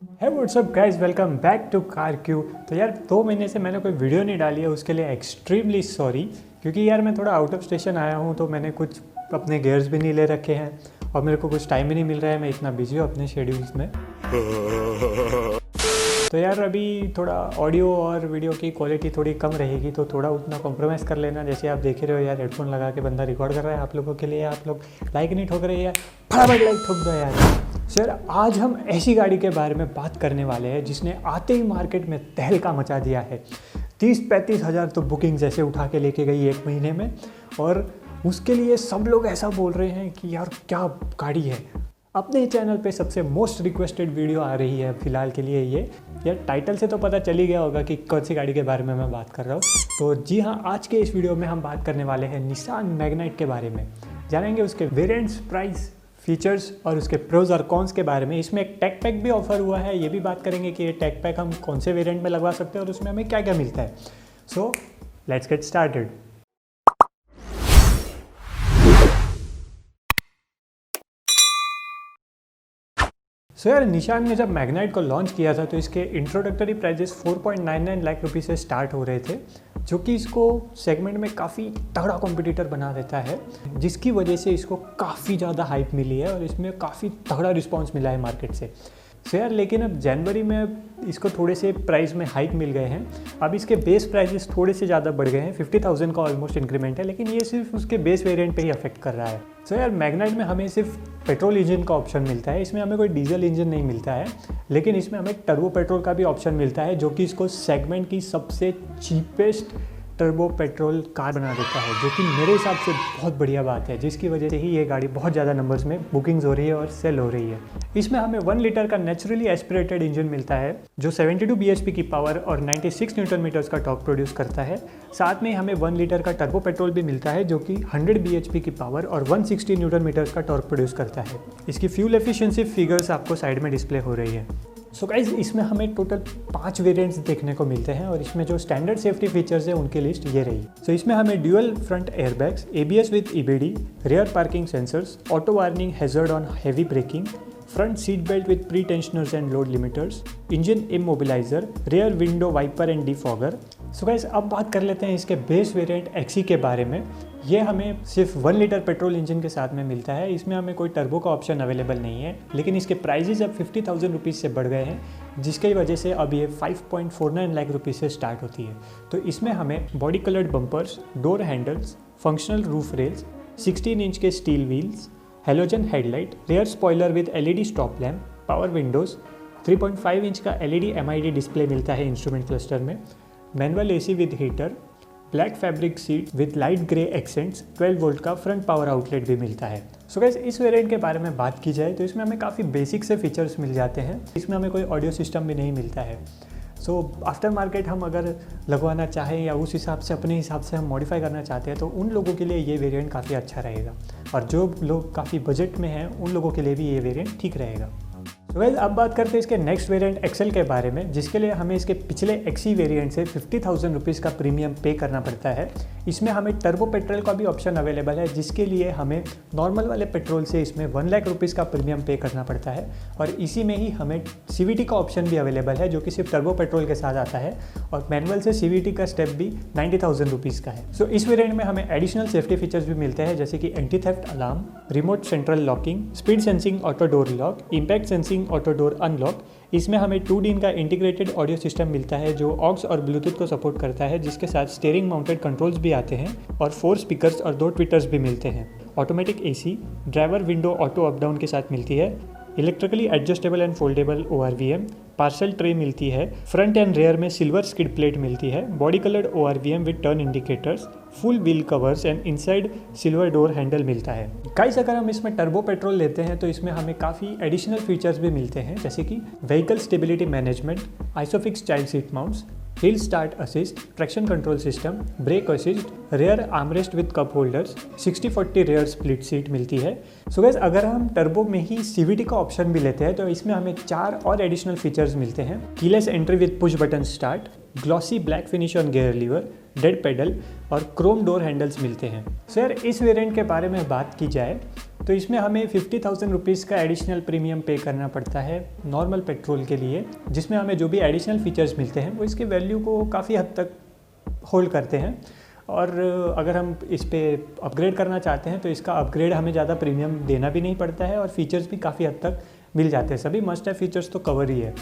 है what's up guys, welcome back to car Q. तो यार 2 महीने से मैंने कोई वीडियो नहीं डाली है, उसके लिए एक्सट्रीमली सॉरी। क्योंकि यार मैं थोड़ा आउट ऑफ स्टेशन आया हूँ, तो मैंने कुछ अपने गेयर्स भी नहीं ले रखे हैं और मेरे को कुछ टाइम ही नहीं मिल रहा है। मैं इतना बिजी हूँ अपने शेड्यूल्स में। तो यार अभी थोड़ा ऑडियो और वीडियो की क्वालिटी थोड़ी कम रहेगी, तो थोड़ा उतना कॉम्प्रोमाइज़ कर लेना। जैसे आप देख रहे हो यार, हेडफोन लगा के बंदा रिकॉर्ड कर रहा है आप लोगों के लिए। आप लोग लाइक नहीं ठोक रहे यार, फटाफट लाइक ठोक दो यार। सर आज हम ऐसी गाड़ी के बारे में बात करने वाले हैं जिसने आते ही मार्केट में तहलका मचा दिया है। 30-35 हज़ार तो बुकिंग्स ऐसे उठा के लेके गई 1 महीने में, और उसके लिए सब लोग ऐसा बोल रहे हैं कि यार क्या गाड़ी है। अपने चैनल पे सबसे मोस्ट रिक्वेस्टेड वीडियो आ रही है फिलहाल के लिए ये। यार टाइटल से तो पता चल ही गया होगा कि कौन सी गाड़ी के बारे में मैं बात कर रहा हूँ। तो जी हाँ, आज के इस वीडियो में हम बात करने वाले हैं निसान मैग्नाइट के बारे में। जानेंगे उसके वेरिएंट्स, प्राइस, फीचर्स और उसके प्रोज और कॉन्स के बारे में। इसमें एक टेक पैक भी ऑफर हुआ है, ये भी बात करेंगे कि ये टेक पैक हम कौन से वेरिएंट में लगवा सकते हैं और उसमें हमें क्या क्या मिलता है। So let's get started. So यार निशान ने जब मैग्नाइट को लॉन्च किया था तो इसके इंट्रोडक्टरी प्राइजेस 4.99 लाख रुपये से स्टार्ट हो रहे थे, जो कि इसको सेगमेंट में काफ़ी तगड़ा कॉम्पिटिटर बना देता है, जिसकी वजह से इसको काफ़ी ज़्यादा हाइप मिली है और इसमें काफ़ी तगड़ा रिस्पांस मिला है मार्केट से। सो यार लेकिन अब जनवरी में इसको थोड़े से प्राइस में हाइक मिल गए हैं। अब इसके बेस प्राइसेस थोड़े से ज़्यादा बढ़ गए हैं, 50,000 का ऑलमोस्ट इंक्रीमेंट है, लेकिन ये सिर्फ उसके बेस वेरिएंट पे ही अफेक्ट कर रहा है। सो यार मैग्नाइट में हमें सिर्फ पेट्रोल इंजन का ऑप्शन मिलता है, इसमें हमें कोई डीजल इंजन नहीं मिलता है, लेकिन इसमें हमें टर्बो पेट्रोल का भी ऑप्शन मिलता है, जो कि इसको सेगमेंट की सबसे चीपेस्ट टर्बो पेट्रोल कार बना देता है, जो कि मेरे हिसाब से बहुत बढ़िया बात है, जिसकी वजह से ही ये गाड़ी बहुत ज़्यादा नंबर्स में बुकिंग्स हो रही है और सेल हो रही है। इसमें हमें 1 लीटर का नेचुरली एस्पिरेटेड इंजन मिलता है, जो 72 bhp की पावर और 96 न्यूटन मीटर्स का टॉर्क प्रोड्यूस करता है। साथ में हमें 1 लीटर का टर्बो पेट्रोल भी मिलता है, जो कि 100 bhp की पावर और 160 न्यूटन मीटर्स का टॉर्क प्रोड्यूस करता है। इसकी फ्यूल एफिशिएंसी फिगर्स आपको साइड में डिस्प्ले हो रही है। सो गाइज इसमें हमें टोटल 5 वेरिएंट्स देखने को मिलते हैं, और इसमें जो स्टैंडर्ड सेफ्टी फीचर्स है उनकी लिस्ट ये रही। सो इसमें हमें dual front airbags, ABS with EBD, rear parking sensors, auto warning hazard on heavy braking, front seat belt with pretensioners and load limiters, engine immobiliser, rear window wiper and defogger. So guys अब बात कर लेते हैं इसके base variant XC के बारे में। ये हमें सिर्फ 1 लीटर पेट्रोल इंजन के साथ में मिलता है, इसमें हमें कोई टर्बो का ऑप्शन अवेलेबल नहीं है, लेकिन इसके प्राइजेज अब 50,000 रुपीज़ से बढ़ गए हैं, जिसकी वजह से अब ये 5.49 लाख रुपीज़ से स्टार्ट होती है। तो इसमें हमें body coloured bumpers, door handles, functional roof rails, 16 inch के steel wheels, halogen headlight, rear spoiler with LED stop lamp, power windows, 3.5 inch का LED MID डिस्प्ले मिलता है इंस्ट्रूमेंट क्लस्टर में, manual AC with heater, black fabric seat with light grey accents, 12 volt का front power outlet भी मिलता है। So guys इस variant के बारे में बात की जाए तो इसमें हमें काफ़ी बेसिक से फीचर्स मिल जाते हैं। इसमें हमें कोई ऑडियो सिस्टम भी नहीं मिलता है। सो आफ्टर मार्केट हम अगर लगवाना चाहें या उस हिसाब से अपने हिसाब से हम मॉडिफाई करना चाहते हैं, तो उन लोगों के लिए ये वेरिएंट काफ़ी अच्छा रहेगा, और जो लोग काफ़ी बजट में हैं उन लोगों के लिए भी ये वेरिएंट ठीक रहेगा। तो गाइस अब बात करते हैं इसके नेक्स्ट वेरिएंट एक्सेल के बारे में, जिसके लिए हमें इसके पिछले एक्सी वेरिएंट से 50,000 रुपीज़ का प्रीमियम पे करना पड़ता है। इसमें हमें टर्बो पेट्रोल का भी ऑप्शन अवेलेबल है, जिसके लिए हमें नॉर्मल वाले पेट्रोल से इसमें 1 लाख रुपीज़ का प्रीमियम पे करना पड़ता है, और इसी में ही हमें CVT का ऑप्शन भी अवेलेबल है, जो कि सिर्फ टर्बो पेट्रोल के साथ आता है, और मैनुअल से CVT का स्टेप भी 90,000 रुपीज़ का है। सो इस वेरिएंट में हमें एडिशनल सेफ्टी फीचर्स भी मिलते हैं, जैसे कि anti theft alarm, remote central locking, speed sensing auto door lock, impact sensing auto door unlock. इसमें हमें 2 DIN का इंटीग्रेटेड ऑडियो सिस्टम मिलता है, जो ऑक्स और ब्लूटूथ को सपोर्ट करता है, जिसके साथ स्टीयरिंग माउंटेड कंट्रोल्स भी आते हैं, और 4 स्पीकर्स और 2 ट्विटर्स भी मिलते हैं। Automatic AC, driver window auto up down के साथ मिलती है, electrically adjustable and foldable ORVM, parcel tray मिलती है, फ्रंट एंड रेयर में सिल्वर स्किड प्लेट मिलती है, body coloured ORVM with turn indicators, full wheel covers and inside silver door handle मिलता है। गाइस अगर हम इसमें टर्बो पेट्रोल लेते हैं तो इसमें हमें काफ़ी एडिशनल फीचर्स भी मिलते हैं, जैसे कि vehicle stability management, isofix child seat mounts, hill start assist, traction control system, brake assist, rear armrest with cup holders, 60/40 rear split seat मिलती है। सो गाइस अगर हम टर्बो में ही CVT का ऑप्शन भी लेते हैं तो इसमें हमें 4 और एडिशनल फीचर्स मिलते हैं। Keyless entry with push button start, glossy black finish on gear lever, dead pedal और क्रोम डोर हैंडल्स मिलते हैं। सो यार इस वेरिएंट के बारे में बात की जाए तो इसमें हमें 50,000 रुपीज़ का एडिशनल प्रीमियम पे करना पड़ता है नॉर्मल पेट्रोल के लिए, जिसमें हमें जो भी एडिशनल फीचर्स मिलते हैं वो इसके वैल्यू को काफ़ी हद तक होल्ड करते हैं। और अगर हम इस पर अपग्रेड करना चाहते हैं तो इसका अपग्रेड हमें ज़्यादा प्रीमियम देना भी नहीं पड़ता है और फीचर्स भी काफ़ी हद तक मिल जाते हैं। सभी मस्ट है फीचर्स तो कवर ही है।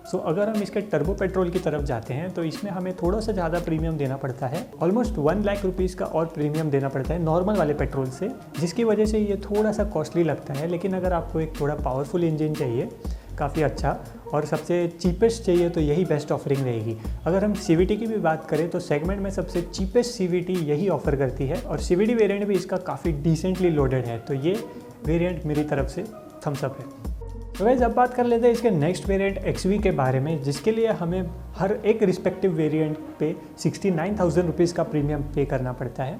सो अगर हम इसके टर्बो पेट्रोल की तरफ जाते हैं तो इसमें हमें थोड़ा सा ज़्यादा प्रीमियम देना पड़ता है, ऑलमोस्ट 1 लाख रुपीज़ का और प्रीमियम देना पड़ता है नॉर्मल वाले पेट्रोल से, जिसकी वजह से ये थोड़ा सा कॉस्टली लगता है। लेकिन अगर आपको एक थोड़ा पावरफुल इंजन चाहिए, काफ़ी अच्छा और सबसे चीपेस्ट चाहिए तो यही बेस्ट ऑफरिंग रहेगी। अगर हम CVT की भी बात करें तो सेगमेंट में सबसे चीपेस्ट CVT यही ऑफर करती है और CVT वेरिएंट भी इसका काफ़ी डिसेंटली लोडेड है। तो ये वेरिएंट मेरी तरफ से थम्स अप है। तो गाइस अब बात कर लेते हैं इसके नेक्स्ट वेरिएंट XV के बारे में, जिसके लिए हमें हर एक रिस्पेक्टिव वेरिएंट पे 69,000 रुपीज़ का प्रीमियम पे करना पड़ता है।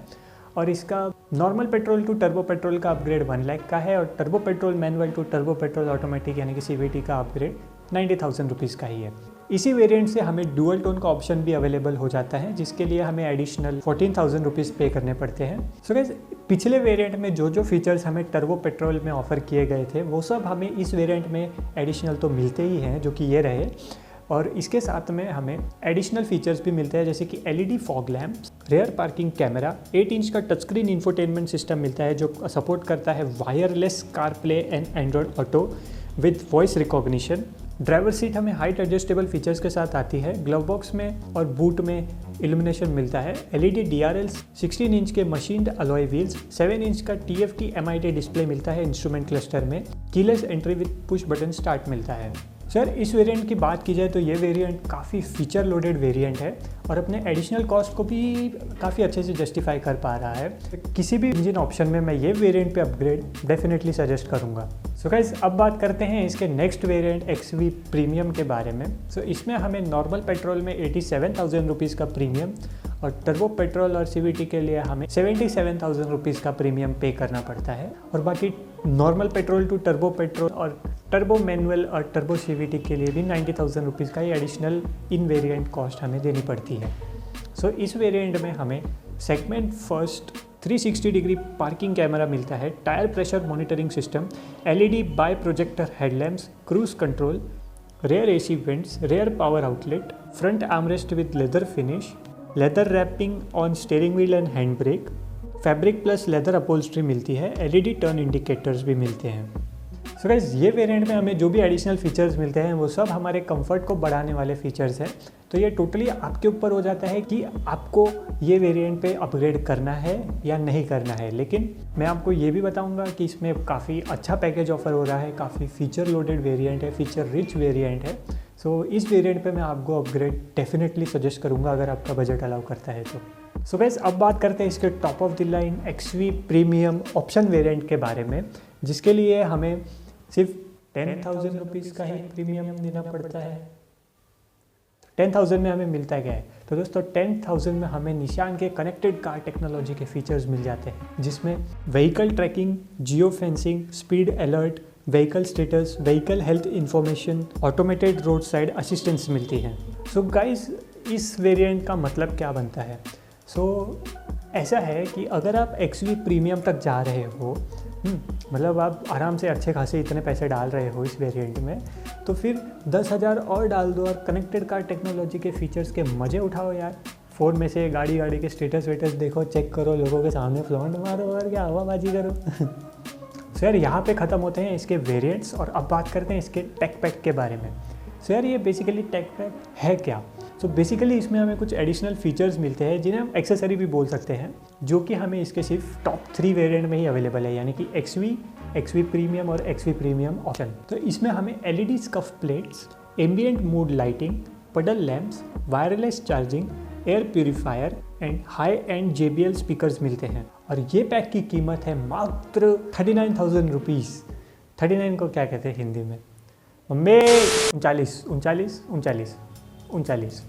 और इसका normal petrol to turbo petrol का अपग्रेड 1 लाख का है और turbo petrol manual to turbo petrol automatic यानी कि CVT का अपग्रेड 90,000 रुपीज़ का ही है। इसी वेरिएंट से हमें डुअल टोन का ऑप्शन भी अवेलेबल हो जाता है, जिसके लिए हमें एडिशनल 14,000 रुपीज़ पे करने पड़ते हैं। सो गाइस पिछले वेरिएंट में जो फीचर्स हमें टर्बो पेट्रोल में ऑफर किए गए थे वो सब हमें इस वेरिएंट में एडिशनल तो मिलते ही हैं, जो कि ये रहे। और इसके साथ में हमें एडिशनल फीचर्स भी मिलते हैं, जैसे कि LED fog lamps, rare parking camera, 8 inch का टच स्क्रीन इंफोटेनमेंट सिस्टम मिलता है जो सपोर्ट करता है wireless car play and Android auto with voice recognition. Driver seat हमें हाइट एडजस्टेबल फीचर्स के साथ आती है। ग्लव बॉक्स में और बूट में इल्यूमिनेशन मिलता है। LED DRLs, 16 इंच के मशीन्ड अलॉय व्हील्स, 7 इंच का TFT MIT डिस्प्ले मिलता है इंस्ट्रूमेंट क्लस्टर में। Keyless entry with push button start मिलता है। सर इस वेरिएंट की बात की जाए तो ये वेरिएंट काफ़ी फीचर लोडेड वेरिएंट है और अपने एडिशनल कॉस्ट को भी काफ़ी अच्छे से जस्टिफाई कर पा रहा है। किसी भी इंजन ऑप्शन में मैं ये वेरिएंट पे अपग्रेड डेफिनेटली सजेस्ट करूँगा। सो गाइस अब बात करते हैं इसके नेक्स्ट वेरिएंट XV प्रीमियम के बारे में। सो इसमें हमें नॉर्मल पेट्रोल में 87,000 रुपीज़ का प्रीमियम और टर्बो पेट्रोल और CVT के लिए हमें 77,000 रुपीज़ का प्रीमियम पे करना पड़ता है। और बाकी normal petrol to turbo petrol और टर्बो मैनुअल और टर्बो CVT के लिए भी 90,000 रुपीज़ का ही एडिशनल इन वेरिएंट कॉस्ट हमें देनी पड़ती है। सो इस वेरिएंट में हमें segment first 360 degree parking camera मिलता है, tyre pressure monitoring system, LED by projector headlamps, cruise control, rear AC vents, rear power outlet, front armrest with leather finish, leather wrapping on steering wheel and hand brake, fabric plus leather upholstery मिलती है, LED turn indicators भी मिलते हैं। So guys ये variant में हमें जो भी एडिशनल फीचर्स मिलते हैं वो सब हमारे कंफर्ट को बढ़ाने वाले फीचर्स हैं। तो ये टोटली आपके ऊपर हो जाता है कि आपको ये वेरिएंट पे अपग्रेड करना है या नहीं करना है। लेकिन मैं आपको ये भी बताऊंगा कि इसमें काफ़ी अच्छा पैकेज ऑफर हो रहा है, काफ़ी फीचर लोडेड वेरिएंट है, फीचर रिच वेरिएंट है। सो इस वेरिएंट पे मैं आपको अपग्रेड डेफिनेटली सजेस्ट करूँगा अगर आपका बजट अलाउ करता है तो। सो गाइस अब बात करते हैं इसके top of the line XV premium option variant के बारे में, जिसके लिए हमें सिर्फ 10,000 रुपीज़ का ही प्रीमियम देना पड़ता है। 10,000 में हमें मिलता क्या है? तो दोस्तों 10,000 में हमें निशान के कनेक्टेड कार टेक्नोलॉजी के फीचर्स मिल जाते हैं, जिसमें vehicle tracking, geo fencing, speed alert, vehicle status, vehicle health information, automated road side assistance मिलती है। सो गाइस इस वेरिएंट का मतलब क्या बनता है? सो ऐसा है कि अगर आप XV प्रीमियम तक जा रहे हो, मतलब आप आराम से अच्छे खासे इतने पैसे डाल रहे हो इस वेरिएंट में, तो फिर 10,000 और डाल दो और कनेक्टेड कार टेक्नोलॉजी के फीचर्स के मज़े उठाओ यार। फ़ोन में से गाड़ी के स्टेटस वेटस देखो, चेक करो, लोगों के सामने फ्लॉन्ट मारो और क्या हवाबाजी करो। सो यार यहाँ पे ख़त्म होते हैं इसके वेरिएंट्स और अब बात करते हैं इसके टेक पैक के बारे में। सो यार ये बेसिकली टेक पैक है क्या? सो बेसिकली इसमें हमें कुछ एडिशनल फीचर्स मिलते हैं जिन्हें हम एक्सेसरी भी बोल सकते हैं, जो कि हमें इसके सिर्फ टॉप 3 वेरिएंट में ही अवेलेबल है, यानी कि XV प्रीमियम और XV प्रीमियम ऑप्शन। तो इसमें हमें LED scuff plates, ambient mood lighting, puddle lamps, wireless charging, air purifier and high end JBL speakers मिलते हैं। और ये पैक की कीमत है मात्र 39,000 रुपीज़। 39 को क्या कहते हैं हिंदी में? मम्मी 39।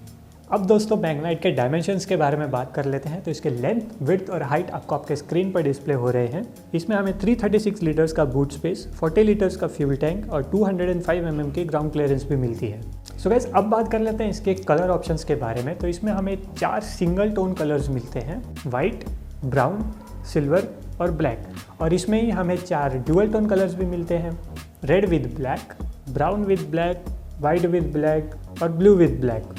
अब दोस्तों मैग्नाइट के डायमेंशंस के बारे में बात कर लेते हैं। तो इसके लेंथ, विड्थ और हाइट आपको आपके स्क्रीन पर डिस्प्ले हो रहे हैं। इसमें हमें 336 लीटर्स का बूट स्पेस, 40 लीटर्स का फ्यूल टैंक और 205 mm की ग्राउंड क्लियरेंस भी मिलती है। सो गाइस अब बात कर लेते हैं इसके कलर ऑप्शंस के बारे में। तो इसमें हमें 4 सिंगल टोन कलर्स मिलते हैं, वाइट, ब्राउन, सिल्वर और ब्लैक। और इसमें ही हमें 4 ड्यूअल टोन कलर्स भी मिलते हैं, red with black, brown with black, white with black और blue with black.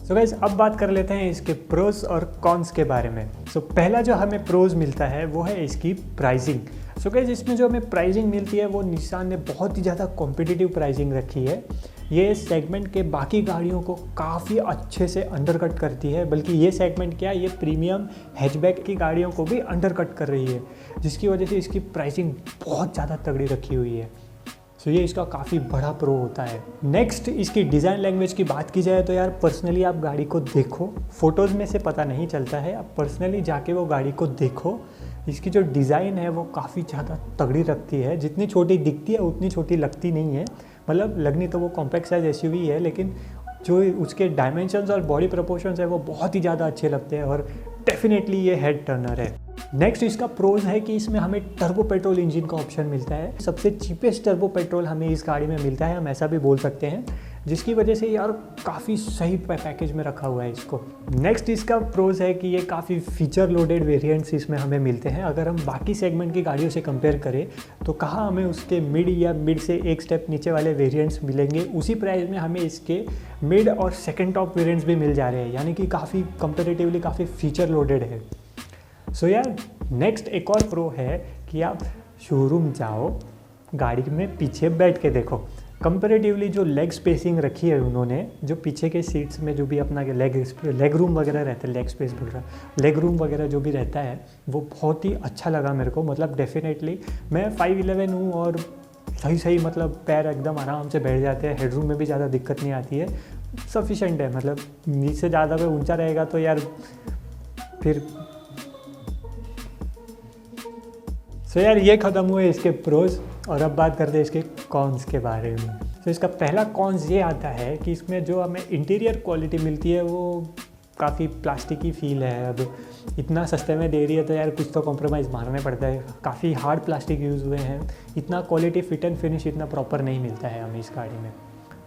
So guys अब बात कर लेते हैं इसके प्रोज और कॉन्स के बारे में। सो पहला जो हमें प्रोज मिलता है वो है इसकी प्राइसिंग। सो गाइस इसमें जो हमें प्राइसिंग मिलती है वो निसान ने बहुत ही ज़्यादा कॉम्पिटिटिव प्राइसिंग रखी है। ये सेगमेंट के बाकी गाड़ियों को काफ़ी अच्छे से अंडरकट करती है, बल्कि ये सेगमेंट क्या, ये प्रीमियम हैचबैक की गाड़ियों को भी अंडरकट कर रही है, जिसकी वजह से इसकी प्राइसिंग बहुत ज़्यादा तगड़ी रखी हुई है। सो ये इसका काफ़ी बड़ा प्रो होता है। नेक्स्ट इसकी डिज़ाइन लैंग्वेज की बात की जाए तो यार पर्सनली आप गाड़ी को देखो, फोटोज़ में से पता नहीं चलता है, आप पर्सनली जाके वो गाड़ी को देखो। इसकी जो डिज़ाइन है वो काफ़ी ज़्यादा तगड़ी रखती है, जितनी छोटी दिखती है उतनी छोटी लगती नहीं है। मतलब लगनी तो वो कॉम्पैक्ट साइज एसयूवी है, लेकिन जो उसके डायमेंशंस और बॉडी प्रोपोर्शंस है वो बहुत ही ज़्यादा अच्छे लगते हैं और डेफिनेटली ये हेड टर्नर है। नेक्स्ट इसका प्रोज है कि इसमें हमें टर्बो पेट्रोल इंजन का ऑप्शन मिलता है। सबसे चीपेस्ट टर्बो पेट्रोल हमें इस गाड़ी में मिलता है, हम ऐसा भी बोल सकते हैं, जिसकी वजह से यार काफ़ी सही पैकेज में रखा हुआ है इसको। नेक्स्ट इसका प्रोज है कि ये काफ़ी फीचर लोडेड वेरिएंट्स इसमें हमें मिलते हैं। अगर हम बाकी सेगमेंट की गाड़ियों से कंपेयर करें तो कहाँ हमें उसके मिड या मिड से एक स्टेप नीचे वाले वेरिएंट्स मिलेंगे, उसी प्राइस में हमें इसके मिड और सेकेंड टॉप वेरिएंट्स भी मिल जा रहे हैं, यानी कि काफ़ी कंपेरेटिवली काफ़ी फीचर लोडेड है। सो यार नेक्स्ट एक और प्रो है कि आप शोरूम जाओ, गाड़ी में पीछे बैठ के देखो, कंपेरेटिवली जो लेग स्पेसिंग रखी है उन्होंने, जो पीछे के सीट्स में जो भी अपना लेग रूम वगैरह रहता है, लेग स्पेस बोल रहा लेग रूम वगैरह जो भी रहता है वो बहुत ही अच्छा लगा मेरे को। मतलब डेफिनेटली मैं 5'11" हूँ और सही मतलब पैर एकदम आराम से बैठ जाते हैं, हेडरूम में भी ज़्यादा दिक्कत नहीं आती है, सफिशेंट है। मतलब नीचे ज़्यादा पे ऊंचा रहेगा तो यार फिर सो यार ये ख़त्म हुए इसके प्रोज, और अब बात करते हैं इसके कॉन्स के बारे में। तो इसका पहला कॉन्स ये आता है कि इसमें जो हमें इंटीरियर क्वालिटी मिलती है वो काफ़ी प्लास्टिकी फील है। अब इतना सस्ते में दे रही है तो यार कुछ तो कॉम्प्रोमाइज़ मारना पड़ता है, काफ़ी हार्ड प्लास्टिक यूज़ हुए हैं, इतना क्वालिटी फिट एंड फिनिश इतना प्रॉपर नहीं मिलता है हमें इस गाड़ी में।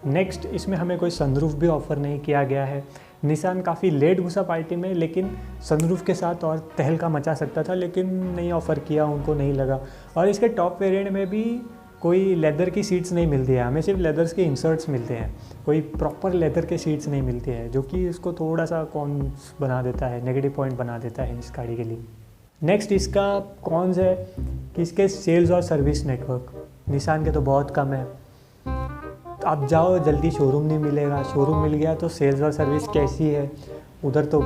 नेक्स्ट इसमें हमें कोई सनरूफ भी ऑफ़र नहीं किया गया है। निसान काफ़ी लेट घुसा पार्टी में, लेकिन सनरूफ के साथ और तहलका मचा सकता था, लेकिन नहीं ऑफ़र किया, उनको नहीं लगा। और इसके टॉप वेरिएंट में भी कोई लेदर की सीट्स नहीं मिलती है, हमें सिर्फ लेदर्स के इंसर्ट्स मिलते हैं, कोई प्रॉपर लेदर के सीट्स नहीं मिलती है, जो कि इसको थोड़ा सा कॉन्स बना देता है, नेगेटिव पॉइंट बना देता है इस गाड़ी के लिए। नेक्स्ट इसका कॉन्स है कि इसके सेल्स और सर्विस नेटवर्क निसान के तो बहुत कम है। आप जाओ जल्दी शोरूम नहीं मिलेगा, शोरूम मिल गया तो सेल्स और सर्विस कैसी है, उधर तो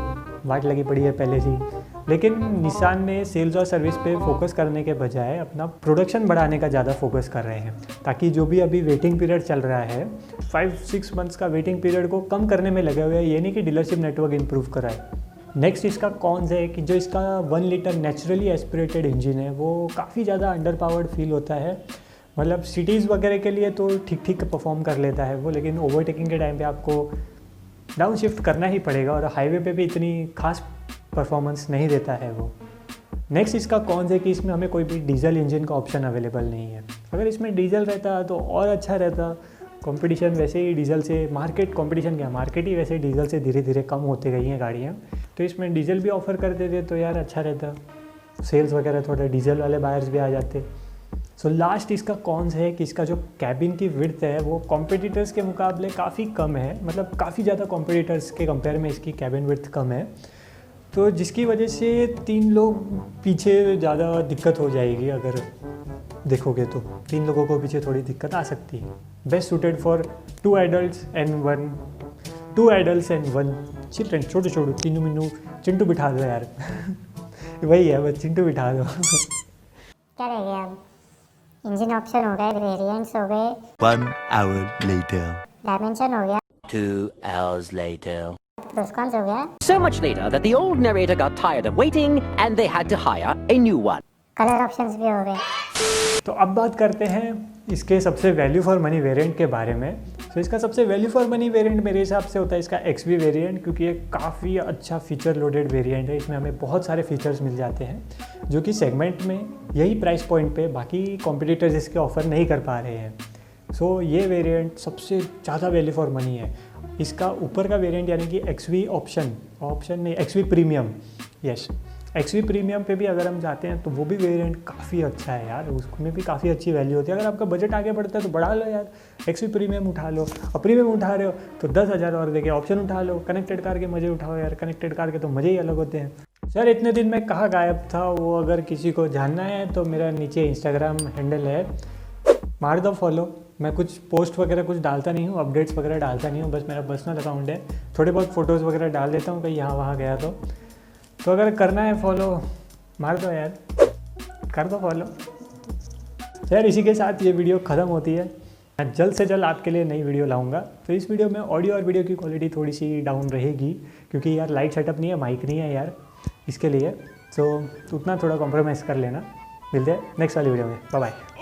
वाट लगी पड़ी है पहले से ही। लेकिन निसान ने सेल्स और सर्विस पे फोकस करने के बजाय अपना प्रोडक्शन बढ़ाने का ज़्यादा फोकस कर रहे हैं, ताकि जो भी अभी वेटिंग पीरियड चल रहा है 5-6 मंथ्स का वेटिंग पीरियड को कम करने में लगे हुए हैं, ये नहीं कि डीलरशिप नेटवर्क इंप्रूव कराए। नेक्स्ट इसका कॉन्स है कि जो इसका 1 लीटर नेचुरली एस्पिरेटेड इंजन है वो काफ़ी ज़्यादा अंडर पावर्ड फील होता है। मतलब सिटीज़ वगैरह के लिए तो ठीक ठीक परफॉर्म कर लेता है वो, लेकिन ओवरटेकिंग के टाइम पे आपको डाउन शिफ्ट करना ही पड़ेगा, और हाईवे पे भी इतनी खास परफॉर्मेंस नहीं देता है वो। नेक्स्ट इसका कौन है कि इसमें हमें कोई भी डीजल इंजन का ऑप्शन अवेलेबल नहीं है। अगर इसमें डीजल रहता तो और अच्छा रहता। कंपटीशन वैसे ही डीजल से, मार्केट कंपटीशन क्या, मार्केट ही वैसे डीजल से धीरे धीरे कम होते गई हैं गाड़ियाँ, तो इसमें डीजल भी ऑफ़र कर देते तो यार अच्छा रहता, सेल्स वगैरह थोड़ा डीजल वाले बायर्स भी आ जाते। सो लास्ट इसका कॉन्स है कि इसका जो कैबिन की विड्थ है वो कॉम्पिटिटर्स के मुकाबले काफ़ी कम है, मतलब काफ़ी ज़्यादा कॉम्पिटिटर्स के कंपेयर में इसकी कैबिन विड्थ कम है, तो जिसकी वजह से 3 लोग पीछे ज़्यादा दिक्कत हो जाएगी। अगर देखोगे तो 3 लोगों को पीछे थोड़ी दिक्कत आ सकती है। Best suited for 2 adults and 1 children, छोटे छोटे तीनों मिनू। चिंटू बिठा दो यार वही है, बस चिंटू बिठा दो। क्या रह गया अब? इंजन ऑप्शन हो गए, वेरिएंट्स हो गए, 1 hour later, डायमेंशन हो गया, 2 hours later. प्रोस्कॉन्स हो गया, So much later that the old narrator got tired of waiting and they had to hire a new one. Colour options भी हो गए। तो अब बात करते हैं इसके सबसे वैल्यू फॉर मनी वेरिएंट के बारे में। तो इसका सबसे वैल्यू फॉर मनी वेरिएंट मेरे हिसाब से होता है इसका XV वेरिएंट, क्योंकि ये काफ़ी अच्छा फीचर लोडेड वेरिएंट है। इसमें हमें बहुत सारे फीचर्स मिल जाते हैं जो कि सेगमेंट में यही प्राइस पॉइंट पे बाकी कॉम्पिटिटर्स इसके ऑफ़र नहीं कर पा रहे हैं। सो ये वेरिएंट सबसे ज़्यादा वैल्यू फॉर मनी है। इसका ऊपर का वेरिएंट यानी कि XV ऑप्शन नहीं, XV premium, yes, XV premium पे भी अगर हम जाते हैं तो वो भी वेरिएंट काफ़ी अच्छा है यार, उसमें भी काफ़ी अच्छी वैल्यू होती है। अगर आपका बजट आगे बढ़ता है तो बढ़ा लो यार, एक्सवी प्रीमियम उठा लो, और प्रीमियम उठा रहे हो तो 10,000 और देके ऑप्शन उठा लो। कनेक्टेड कार के मज़े उठाओ यार, कनेक्टेड कार के तो मज़े ही अलग होते हैं। सर इतने दिन मैं कहाँ गायब था, वो अगर किसी को जानना है तो मेरा नीचे इंस्टाग्राम हैंडल है, मार दो फॉलो। मैं कुछ पोस्ट वगैरह कुछ डालता नहीं हूँ, अपडेट्स वगैरह डालता नहीं हूँ, बस मेरा पर्सनल अकाउंट है। थोड़े बहुत फ़ोटोज़ वगैरह डाल देता हूँ कहीं यहाँ वहाँ गया तो अगर करना है फॉलो मार दो यार, कर दो फॉलो। यार इसी के साथ ये वीडियो ख़त्म होती है। मैं जल्द से जल्द आपके लिए नई वीडियो लाऊंगा। तो इस वीडियो में ऑडियो और वीडियो की क्वालिटी थोड़ी सी डाउन रहेगी क्योंकि यार लाइट सेटअप नहीं है, माइक नहीं है यार इसके लिए, तो उतना थोड़ा कॉम्प्रोमाइज़ कर लेना। मिलते हैं नेक्स्ट वाली वीडियो में, बाय बाय।